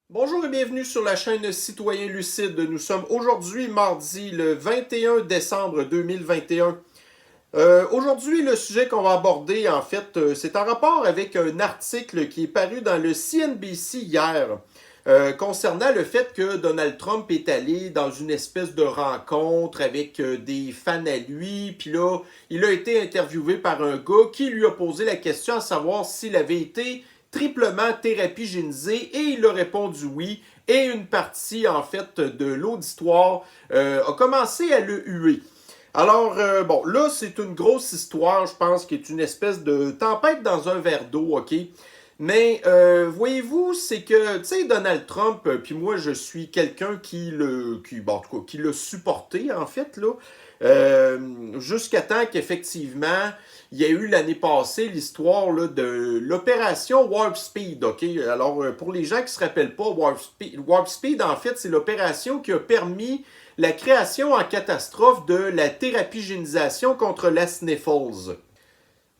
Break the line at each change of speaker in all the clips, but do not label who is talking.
Bonjour et bienvenue sur la chaîne Citoyen Lucide. Nous sommes aujourd'hui mardi le 21 décembre 2021. Aujourd'hui, le sujet qu'on va aborder, en fait, c'est en rapport avec un article qui est paru dans le CNBC hier concernant le fait que Donald Trump est allé dans une espèce de rencontre avec des fans à lui. Puis là, il a été interviewé par un gars qui lui a posé la question à savoir s'il avait été triplement thérapie-génisé et il a répondu oui. Et une partie, en fait, de l'auditoire a commencé à le huer. Alors, bon, là, c'est une grosse histoire, je pense, qui est une espèce de tempête dans un verre d'eau, OK? Mais, voyez-vous, c'est que, tu sais, Donald Trump, puis moi, je suis quelqu'un bon, en tout cas, qui l'a supporté, en fait, là, jusqu'à temps qu'effectivement, il y a eu l'année passée l'histoire là, de l'opération Warp Speed, OK? Alors, pour les gens qui ne se rappellent pas, Warp Speed, en fait, c'est l'opération qui a permis la création en catastrophe de la thérapie-génisation contre la sniffles.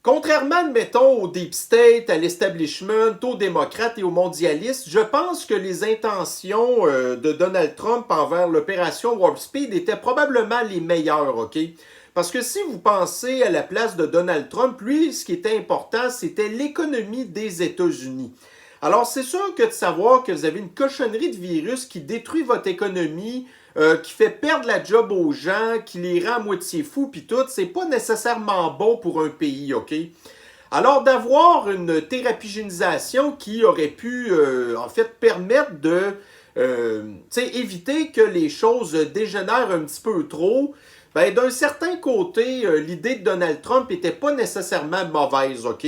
Contrairement, admettons, au Deep State, à l'establishment, aux démocrates et aux mondialistes, je pense que les intentions de Donald Trump envers l'opération Warp Speed étaient probablement les meilleures, OK? Parce que si vous pensez à la place de Donald Trump, lui, ce qui était important, c'était l'économie des États-Unis. Alors, c'est sûr que de savoir que vous avez une cochonnerie de virus qui détruit votre économie, qui fait perdre la job aux gens, qui les rend à moitié fous, puis tout, c'est pas nécessairement bon pour un pays, OK? Alors, d'avoir une thérapie-génisation qui aurait pu, en fait, permettre de, éviter que les choses dégénèrent un petit peu trop, ben, d'un certain côté, l'idée de Donald Trump n'était pas nécessairement mauvaise, OK?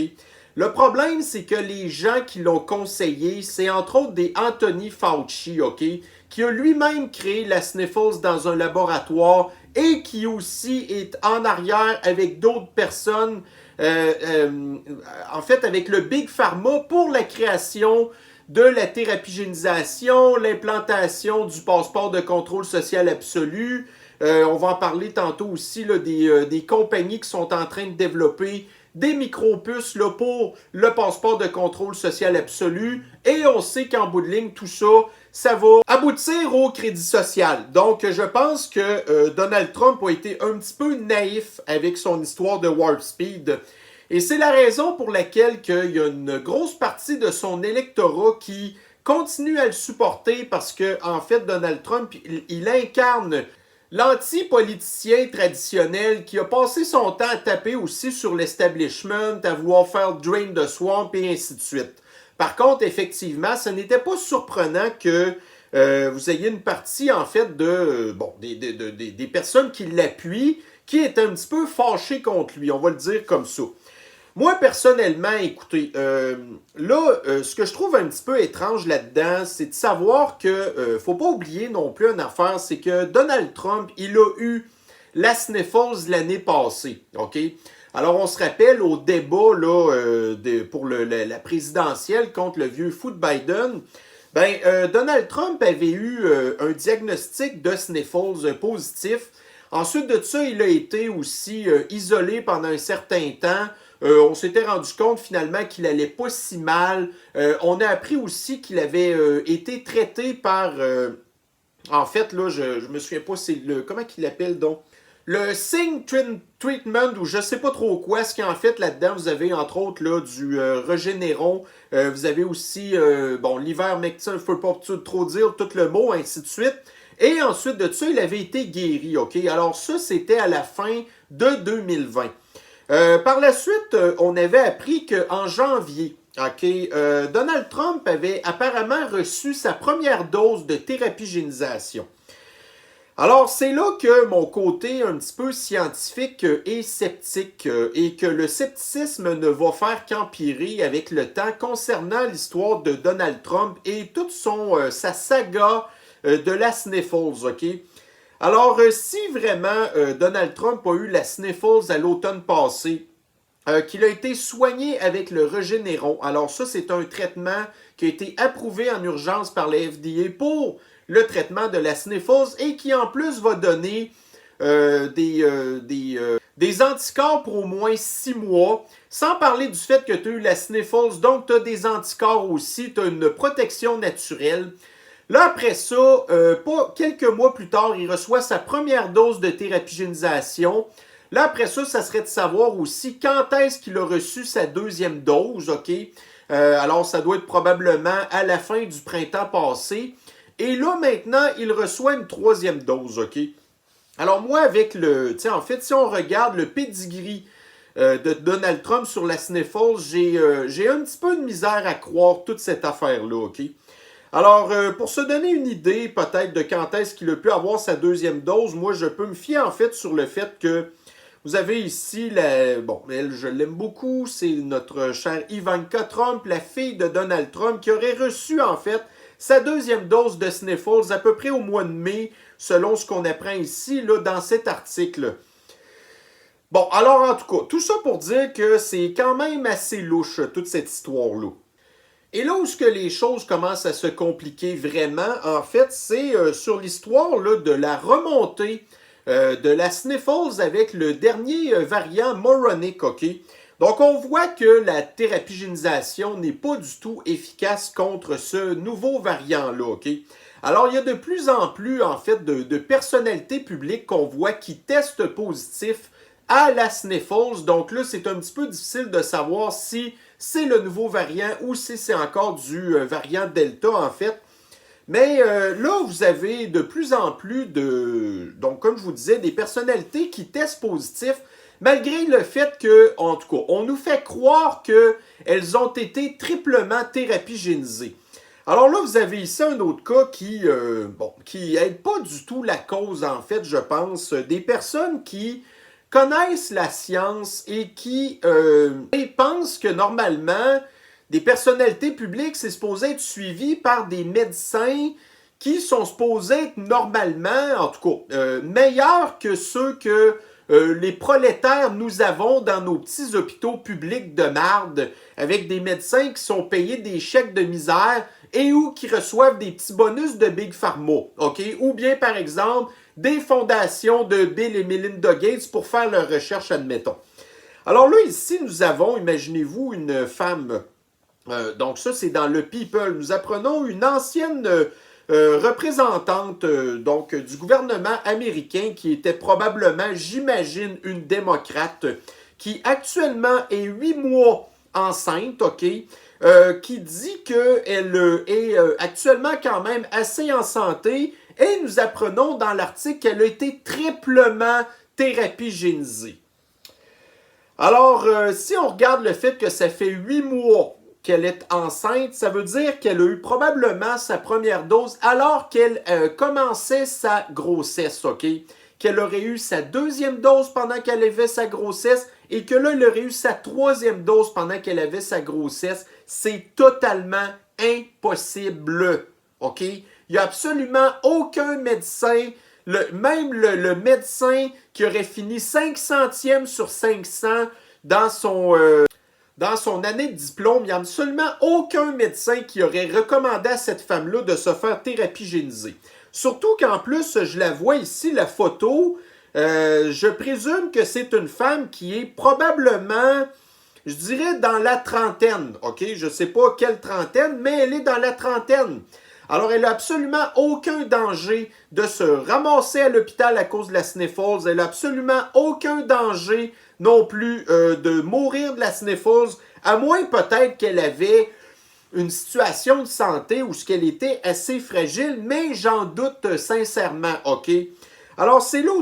Le problème, c'est que les gens qui l'ont conseillé, c'est entre autres des Anthony Fauci, OK? Qui a lui-même créé la Sniffles dans un laboratoire et qui aussi est en arrière avec d'autres personnes, en fait avec le Big Pharma pour la création de la thérapie-génisation, l'implantation du passeport de contrôle social absolu. On va en parler tantôt aussi là, des compagnies qui sont en train de développer des micro-puces là, pour le passeport de contrôle social absolu. Et on sait qu'en bout de ligne, tout ça, ça va aboutir au crédit social. Donc, je pense que Donald Trump a été un petit peu naïf avec son histoire de Warp Speed. Et c'est la raison pour laquelle il y a une grosse partie de son électorat qui continue à le supporter parce que, en fait, Donald Trump, il incarne l'anti-politicien traditionnel qui a passé son temps à taper aussi sur l'establishment, à vouloir faire drain the swamp et ainsi de suite. Par contre, effectivement, ce n'était pas surprenant que vous ayez une partie, en fait, des personnes qui l'appuient, qui est un petit peu fâchées contre lui, on va le dire comme ça. Moi, personnellement, écoutez, ce que je trouve un petit peu étrange là-dedans, c'est de savoir que, faut pas oublier non plus une affaire, c'est que Donald Trump, il a eu la Sniffles l'année passée, OK? Alors, on se rappelle au débat là, pour la présidentielle contre le vieux fou de Biden, Donald Trump avait eu un diagnostic de Sniffles positif. Ensuite de ça, il a été aussi isolé pendant un certain temps. On s'était rendu compte finalement qu'il allait pas si mal. On a appris aussi qu'il avait été traité par... en fait, là, je me souviens pas, c'est le... Comment qu'il l'appelle donc? Le Sing Treatment, ou je sais pas trop quoi, ce qui en fait là-dedans, vous avez entre autres là, du Regeneron, vous avez aussi, l'hiver médecin, il ne faut pas trop dire tout le mot, ainsi de suite. Et ensuite de ça, il avait été guéri, OK? Alors ça, c'était à la fin de 2020. Par la suite, on avait appris qu'en janvier, OK, Donald Trump avait apparemment reçu sa première dose de thérapie-génisation. Alors, c'est là que mon côté un petit peu scientifique est sceptique et que le scepticisme ne va faire qu'empirer avec le temps concernant l'histoire de Donald Trump et toute sa saga de la Sniffles, OK? Alors, si vraiment Donald Trump a eu la Sniffles à l'automne passé, qu'il a été soigné avec le Regeneron. Alors ça, c'est un traitement qui a été approuvé en urgence par la FDA pour le traitement de la sniffles et qui en plus va donner des anticorps pour au moins 6 mois, sans parler du fait que tu as eu la sniffles, donc tu as des anticorps aussi, tu as une protection naturelle. Là, après ça, pas quelques mois plus tard, il reçoit sa première dose de thérapie génisation. Là, après ça, ça serait de savoir aussi quand est-ce qu'il a reçu sa deuxième dose, OK? Alors, ça doit être probablement à la fin du printemps passé. Et là, maintenant, il reçoit une troisième dose, OK? Alors, moi, avec le... Tu sais, en fait, si on regarde le pedigree de Donald Trump sur la sniffles, j'ai un petit peu de misère à croire toute cette affaire-là, OK? Alors, pour se donner une idée peut-être de quand est-ce qu'il a pu avoir sa deuxième dose, moi, je peux me fier en fait sur le fait que vous avez ici, bon, elle, je l'aime beaucoup, c'est notre chère Ivanka Trump, la fille de Donald Trump, qui aurait reçu en fait sa deuxième dose de sniffles à peu près au mois de mai, selon ce qu'on apprend ici, là, dans cet article. Bon, alors en tout cas, tout ça pour dire que c'est quand même assez louche, toute cette histoire-là. Et là où ce que les choses commencent à se compliquer vraiment, en fait, c'est sur l'histoire de la remontée de la sniffles avec le dernier variant moronic, OK? Donc, on voit que la thérapie génisation n'est pas du tout efficace contre ce nouveau variant-là, OK? Alors, il y a de plus en plus, en fait, de personnalités publiques qu'on voit qui testent positif à la sniffles. Donc là, c'est un petit peu difficile de savoir si c'est le nouveau variant ou si c'est encore du variant Delta, en fait. Mais là, vous avez de plus en plus donc comme je vous disais, des personnalités qui testent positif, malgré le fait que, en tout cas, on nous fait croire qu'elles ont été triplement thérapie-génisées. Alors là, vous avez ici un autre cas qui aide pas du tout la cause, en fait, je pense, des personnes qui connaissent la science et qui pensent que normalement, des personnalités publiques, c'est supposé être suivi par des médecins qui sont supposés être normalement, en tout cas, meilleurs que ceux que les prolétaires nous avons dans nos petits hôpitaux publics de marde, avec des médecins qui sont payés des chèques de misère et ou qui reçoivent des petits bonus de Big Pharma, OK? Ou bien, par exemple, des fondations de Bill et Melinda Gates pour faire leurs recherches, admettons. Alors là, ici, nous avons, imaginez-vous, une femme. Donc ça, c'est dans le People. Nous apprenons une ancienne représentante donc du gouvernement américain qui était probablement, j'imagine, une démocrate qui actuellement est 8 mois enceinte, OK? Qui dit qu'elle est actuellement quand même assez en santé. Et nous apprenons dans l'article qu'elle a été triplement thérapie-génisée. Alors, si on regarde le fait que ça fait 8 mois qu'elle est enceinte, ça veut dire qu'elle a eu probablement sa première dose alors qu'elle commençait sa grossesse, OK? Qu'elle aurait eu sa deuxième dose pendant qu'elle avait sa grossesse et que là, elle aurait eu sa troisième dose pendant qu'elle avait sa grossesse. C'est totalement impossible, OK? Il n'y a absolument aucun médecin, même le médecin qui aurait fini 500e sur 500 dans son année de diplôme, il n'y a absolument aucun médecin qui aurait recommandé à cette femme-là de se faire thérapie génisée. Surtout qu'en plus, je la vois ici, la photo, je présume que c'est une femme qui est probablement, je dirais, dans la trentaine, OK? Je ne sais pas quelle trentaine, mais elle est dans la trentaine. Alors, elle n'a absolument aucun danger de se ramasser à l'hôpital à cause de la sniffles. Elle n'a absolument aucun danger non plus de mourir de la sniffles, à moins peut-être qu'elle avait une situation de santé où qu'elle était assez fragile, mais j'en doute sincèrement, OK? Alors, c'est là où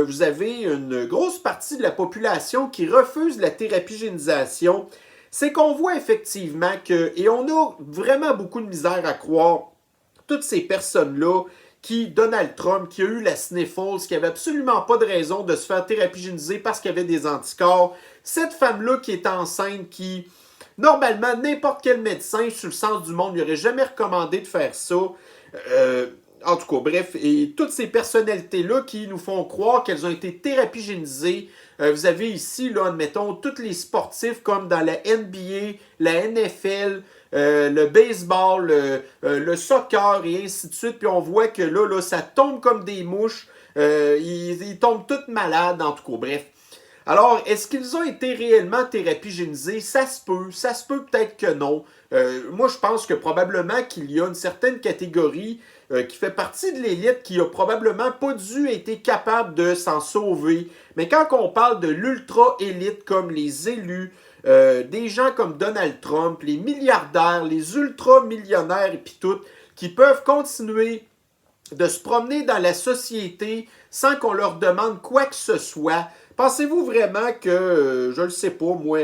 vous avez une grosse partie de la population qui refuse la thérapie génisation. C'est qu'on voit effectivement que, et on a vraiment beaucoup de misère à croire, toutes ces personnes-là Donald Trump, qui a eu la sniffles, qui n'avait absolument pas de raison de se faire thérapie génisée parce qu'il y avait des anticorps, cette femme-là qui est enceinte, qui, normalement, n'importe quel médecin sur le sens du monde lui aurait jamais recommandé de faire ça. En tout cas, bref, et toutes ces personnalités-là qui nous font croire qu'elles ont été thérapie génisées. Vous avez ici, là, admettons, tous les sportifs comme dans la NBA, la NFL, le baseball, le soccer et ainsi de suite. Puis on voit que là ça tombe comme des mouches. Ils tombent tous malades, en tout cas. Bref. Alors, est-ce qu'ils ont été réellement thérapie-génisés? Ça se peut peut-être que non. Moi, je pense que probablement qu'il y a une certaine catégorie qui fait partie de l'élite qui a probablement pas dû être capable de s'en sauver. Mais quand on parle de l'ultra-élite comme les élus, des gens comme Donald Trump, les milliardaires, les ultra-millionnaires et puis tout, qui peuvent continuer de se promener dans la société sans qu'on leur demande quoi que ce soit. Pensez-vous vraiment que, je ne sais pas, moi,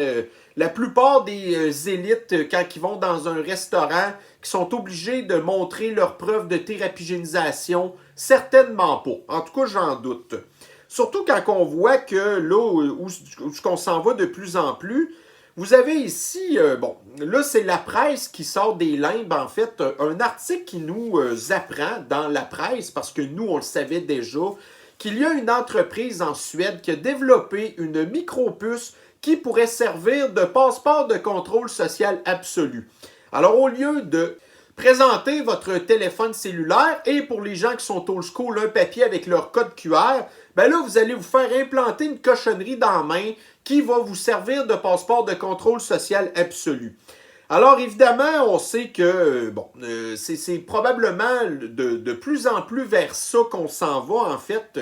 la plupart des élites, quand ils vont dans un restaurant, qui sont obligés de montrer leurs preuves de thérapie-génisation? Certainement pas. En tout cas, j'en doute. Surtout quand on voit que là où on s'en va de plus en plus, vous avez ici, bon, là c'est la presse qui sort des limbes, en fait, un article qui nous apprend dans la presse, parce que nous on le savait déjà, qu'il y a une entreprise en Suède qui a développé une micropuce qui pourrait servir de passeport de contrôle social absolu. Alors au lieu de présenter votre téléphone cellulaire et pour les gens qui sont old school, un papier avec leur code QR, ben là, vous allez vous faire implanter une cochonnerie dans la main qui va vous servir de passeport de contrôle social absolu. Alors, évidemment, on sait que bon, c'est probablement de plus en plus vers ça qu'on s'en va, en fait.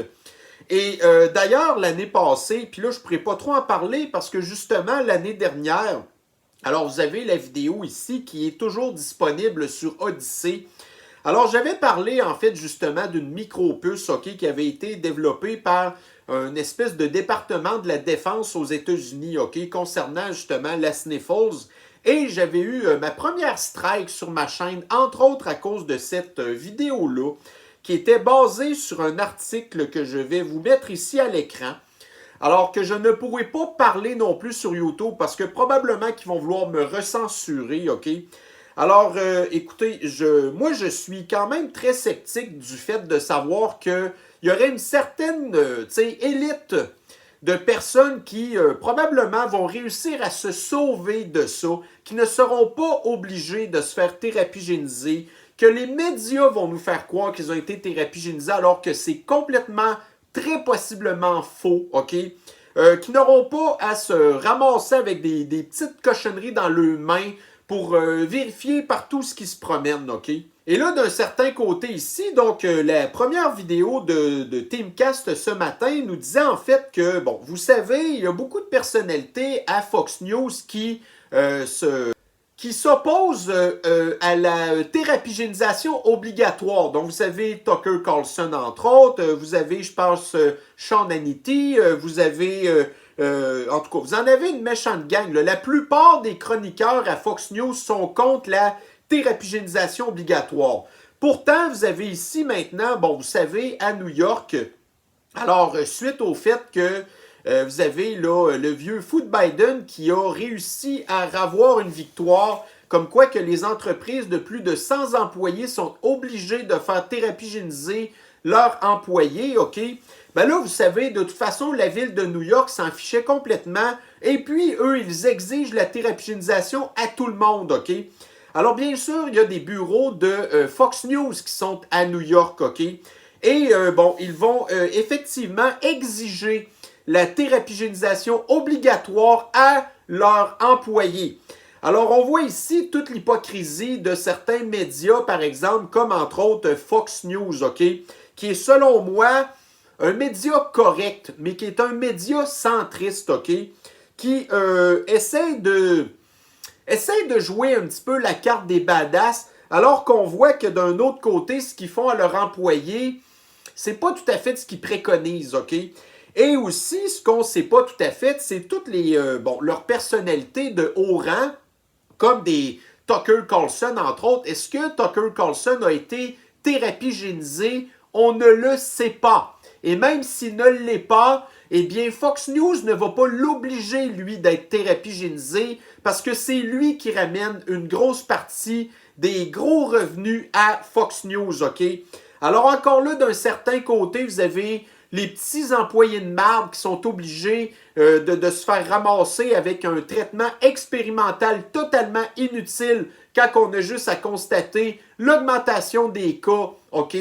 Et d'ailleurs, l'année passée, puis là, je ne pourrais pas trop en parler parce que justement, l'année dernière, alors vous avez la vidéo ici qui est toujours disponible sur Odyssée. Alors, j'avais parlé, en fait, justement, d'une micropuce, OK, qui avait été développée par une espèce de département de la défense aux États-Unis, OK, concernant, justement, la Sniffles. Et j'avais eu ma première strike sur ma chaîne, entre autres à cause de cette vidéo-là, qui était basée sur un article que je vais vous mettre ici à l'écran. Alors que je ne pourrai pas parler non plus sur YouTube, parce que probablement qu'ils vont vouloir me recensurer, OK? Alors, écoutez, moi, je suis quand même très sceptique du fait de savoir qu'il y aurait une certaine élite de personnes qui probablement vont réussir à se sauver de ça, qui ne seront pas obligés de se faire thérapie-géniser, que les médias vont nous faire croire qu'ils ont été thérapie-génisés alors que c'est complètement, très possiblement faux, OK? Qui n'auront pas à se ramasser avec des petites cochonneries dans leurs mains pour vérifier partout ce qui se promène, OK? Et là, d'un certain côté ici, donc la première vidéo de Teamcast ce matin nous disait en fait que, bon, vous savez, il y a beaucoup de personnalités à Fox News qui s'opposent à la thérapie-génisation obligatoire. Donc, vous savez, Tucker Carlson, entre autres, vous avez, je pense, Sean Hannity, vous avez... en tout cas, vous en avez une méchante gang. Là. La plupart des chroniqueurs à Fox News sont contre la thérapie-génisation obligatoire. Pourtant, vous avez ici maintenant, bon, vous savez, à New York, alors, suite au fait que vous avez là le vieux fou de Biden qui a réussi à avoir une victoire, comme quoi que les entreprises de plus de 100 employés sont obligées de faire thérapie-géniser leurs employés, OK? Ben là, vous savez, de toute façon, la ville de New York s'en fichait complètement. Et puis, eux, ils exigent la thérapie-génisation à tout le monde, OK? Alors, bien sûr, il y a des bureaux de Fox News qui sont à New York, OK? Et, bon, ils vont effectivement exiger la thérapie-génisation obligatoire à leurs employés. Alors, on voit ici toute l'hypocrisie de certains médias, par exemple, comme entre autres Fox News, OK? Qui est, selon moi, un média correct, mais qui est un média centriste, OK? Qui essaie de jouer un petit peu la carte des badass, alors qu'on voit que d'un autre côté, ce qu'ils font à leurs employés, c'est pas tout à fait ce qu'ils préconisent, OK? Et aussi, ce qu'on sait pas tout à fait, c'est toutes les, leurs personnalités de haut rang, comme des Tucker Carlson, entre autres. Est-ce que Tucker Carlson a été thérapie-génisé? On ne le sait pas. Et même s'il ne l'est pas, eh bien, Fox News ne va pas l'obliger, lui, d'être thérapie-génisé parce que c'est lui qui ramène une grosse partie des gros revenus à Fox News, OK? Alors, encore là, d'un certain côté, vous avez les petits employés de marde qui sont obligés de se faire ramasser avec un traitement expérimental totalement inutile quand on a juste à constater l'augmentation des cas, OK,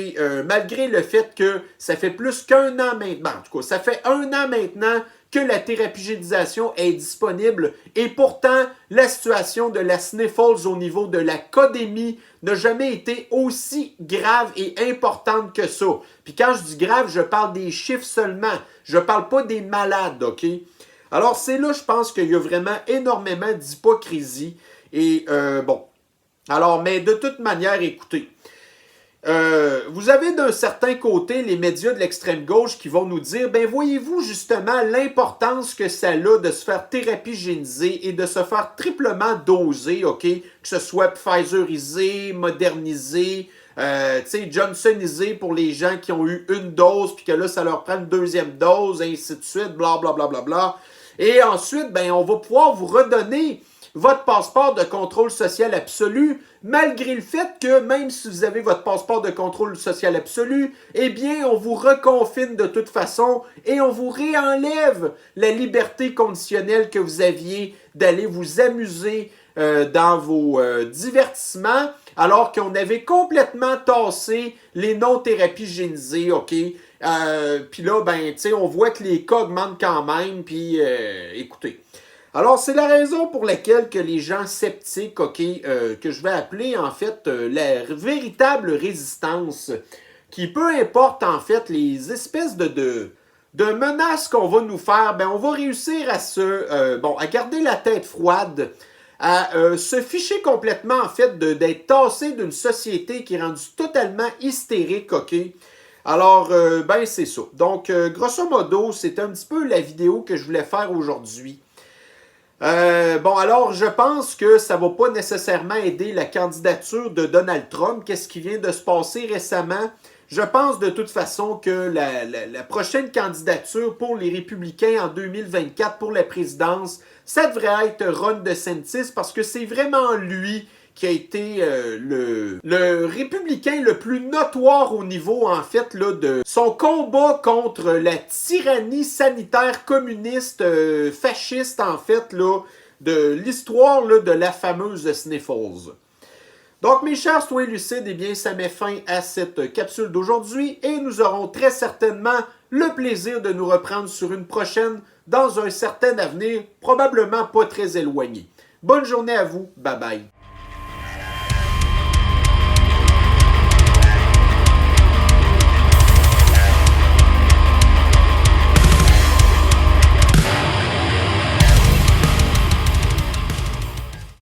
malgré le fait que ça fait plus qu'un an maintenant, en tout cas, ça fait un an maintenant que la thérapie génisation est disponible et pourtant la situation de la sniffles au niveau de la codémie n'a jamais été aussi grave et importante que ça. Puis quand je dis grave, je parle des chiffres seulement. Je parle pas des malades, OK? Alors c'est là, je pense qu'il y a vraiment énormément d'hypocrisie. Et bon, alors, mais de toute manière, écoutez, vous avez d'un certain côté les médias de l'extrême gauche qui vont nous dire, ben voyez-vous justement l'importance que ça a de se faire thérapie génisée et de se faire triplement doser, OK? Que ce soit Pfizerisé, modernisé, Johnsonisé pour les gens qui ont eu une dose, puis que là, ça leur prend une deuxième dose, et ainsi de suite, blablabla. Bla, bla, bla. Et ensuite, ben, on va pouvoir vous redonner votre passeport de contrôle social absolu, malgré le fait que même si vous avez votre passeport de contrôle social absolu, eh bien, on vous reconfine de toute façon et on vous réenlève la liberté conditionnelle que vous aviez d'aller vous amuser dans vos divertissements, alors qu'on avait complètement tassé les non-thérapies génisées, OK? Puis là, ben, tu sais, on voit que les cas augmentent quand même, puis écoutez. Alors, c'est la raison pour laquelle que les gens sceptiques, OK, que je vais appeler en fait la véritable résistance, qui peu importe en fait les espèces de menaces qu'on va nous faire, ben on va réussir à à garder la tête froide, à se ficher complètement en fait d'être tassé d'une société qui est rendue totalement hystérique, OK? Alors, ben c'est ça. Donc, grosso modo, c'est un petit peu la vidéo que je voulais faire aujourd'hui. Bon, alors, je pense que ça ne va pas nécessairement aider la candidature de Donald Trump. Qu'est-ce qui vient de se passer récemment? Je pense de toute façon que la prochaine candidature pour les républicains en 2024 pour la présidence, ça devrait être Ron DeSantis parce que c'est vraiment lui qui a été le républicain le plus notoire au niveau, en fait, là, de son combat contre la tyrannie sanitaire communiste, fasciste, en fait, là, de l'histoire là, de la fameuse Sniffles. Donc, mes chers, soyez lucides, eh bien, ça met fin à cette capsule d'aujourd'hui et nous aurons très certainement le plaisir de nous reprendre sur une prochaine dans un certain avenir, probablement pas très éloigné. Bonne journée à vous, bye bye.